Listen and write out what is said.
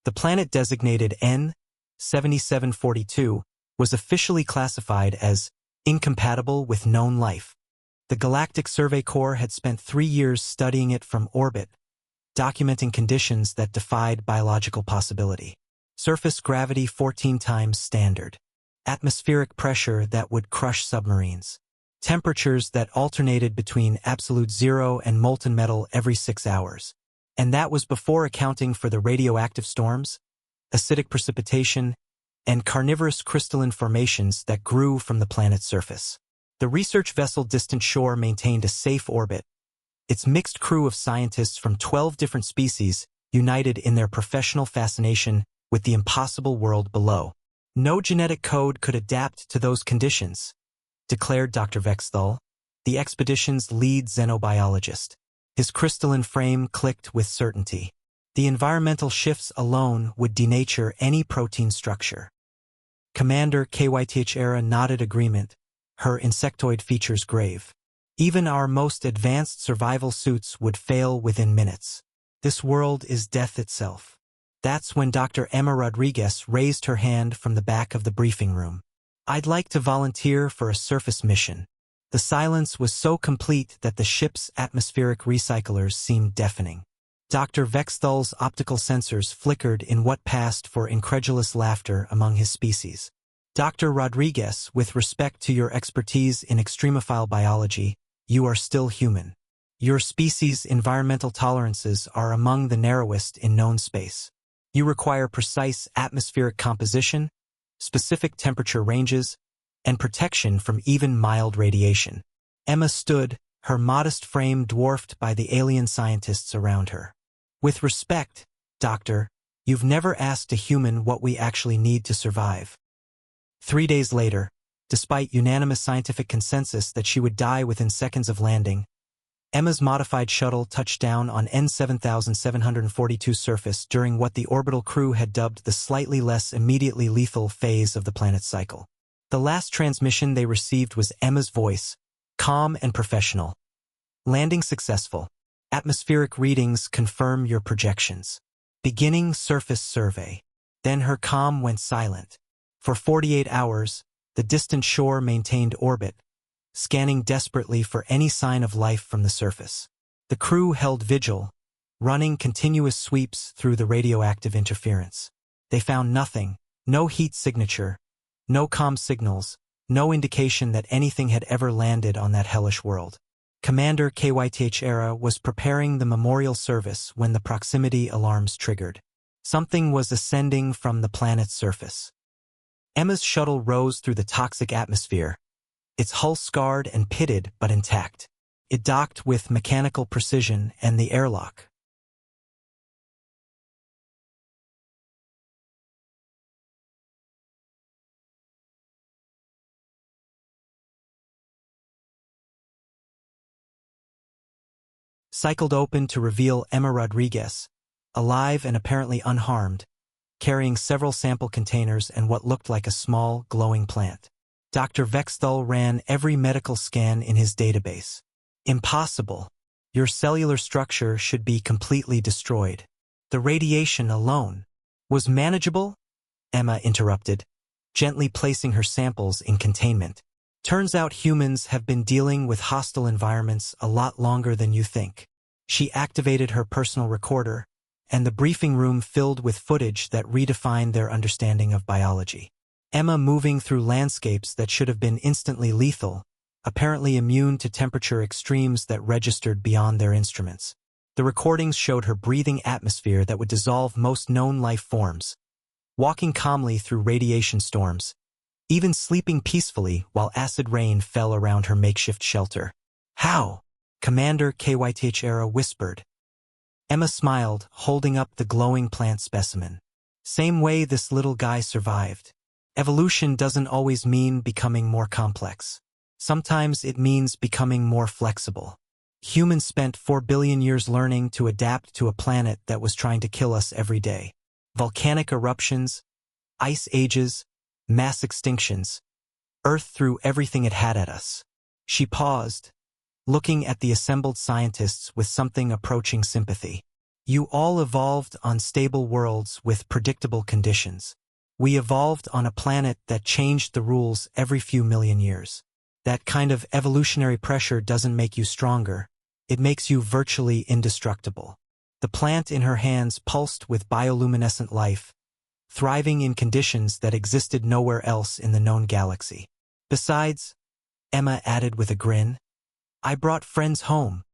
The planet designated N7742 was officially classified as incompatible with known life. The Galactic Survey Corps had spent 3 years studying it from orbit, documenting conditions that defied biological possibility. Surface gravity 14 times standard. Atmospheric pressure that would crush submarines. Temperatures that alternated between absolute zero and molten metal every 6 hours. And that was before accounting for the radioactive storms, acidic precipitation, and carnivorous crystalline formations that grew from the planet's surface. The research vessel Distant Shore maintained a safe orbit, its mixed crew of scientists from 12 different species united in their professional fascination with the impossible world below. No genetic code could adapt to those conditions, declared Dr. Vexthal, the expedition's lead xenobiologist. His crystalline frame clicked with certainty. The environmental shifts alone would denature any protein structure. Commander KYTH-era nodded agreement, her insectoid features grave. Even our most advanced survival suits would fail within minutes. This world is death itself. That's when Dr. Emma Rodriguez raised her hand from the back of the briefing room. I'd like to volunteer for a surface mission. The silence was so complete that the ship's atmospheric recyclers seemed deafening. Dr. Vexthal's optical sensors flickered in what passed for incredulous laughter among his species. Dr. Rodriguez, with respect to your expertise in extremophile biology, you are still human. Your species' environmental tolerances are among the narrowest in known space. You require precise atmospheric composition, specific temperature ranges, and protection from even mild radiation. Emma stood, her modest frame dwarfed by the alien scientists around her. With respect, Doctor, you've never asked a human what we actually need to survive. 3 days later, despite unanimous scientific consensus that she would die within seconds of landing, Emma's modified shuttle touched down on N7742 surface during what the orbital crew had dubbed the slightly less immediately lethal phase of the planet's cycle. The last transmission they received was Emma's voice, calm and professional. Landing successful. Atmospheric readings confirm your projections. Beginning surface survey. Then her comm went silent. For 48 hours, the Distant Shore maintained orbit, scanning desperately for any sign of life from the surface. The crew held vigil, running continuous sweeps through the radioactive interference. They found nothing, no heat signature, no comm signals, no indication that anything had ever landed on that hellish world. Commander KYTH-era was preparing the memorial service when the proximity alarms triggered. Something was ascending from the planet's surface. Emma's shuttle rose through the toxic atmosphere, its hull scarred and pitted but intact. It docked with mechanical precision and the airlock. Cycled open to reveal Emma Rodriguez, alive and apparently unharmed, carrying several sample containers and what looked like a small, glowing plant. Dr. Vexthal ran every medical scan in his database. Impossible. Your cellular structure should be completely destroyed. The radiation alone was manageable, Emma interrupted, gently placing her samples in containment. Turns out humans have been dealing with hostile environments a lot longer than you think. She activated her personal recorder, and the briefing room filled with footage that redefined their understanding of biology. Emma moving through landscapes that should have been instantly lethal, apparently immune to temperature extremes that registered beyond their instruments. The recordings showed her breathing atmosphere that would dissolve most known life forms, walking calmly through radiation storms, even sleeping peacefully while acid rain fell around her makeshift shelter. How? Commander KYTH-era whispered. Emma smiled, holding up the glowing plant specimen. Same way this little guy survived. Evolution doesn't always mean becoming more complex. Sometimes it means becoming more flexible. Humans spent 4 billion years learning to adapt to a planet that was trying to kill us every day. Volcanic eruptions, ice ages, mass extinctions. Earth threw everything it had at us. She paused, looking at the assembled scientists with something approaching sympathy. You all evolved on stable worlds with predictable conditions. We evolved on a planet that changed the rules every few million years. That kind of evolutionary pressure doesn't make you stronger. It makes you virtually indestructible. The plant in her hands pulsed with bioluminescent life, thriving in conditions that existed nowhere else in the known galaxy. Besides, Emma added with a grin, I brought friends home,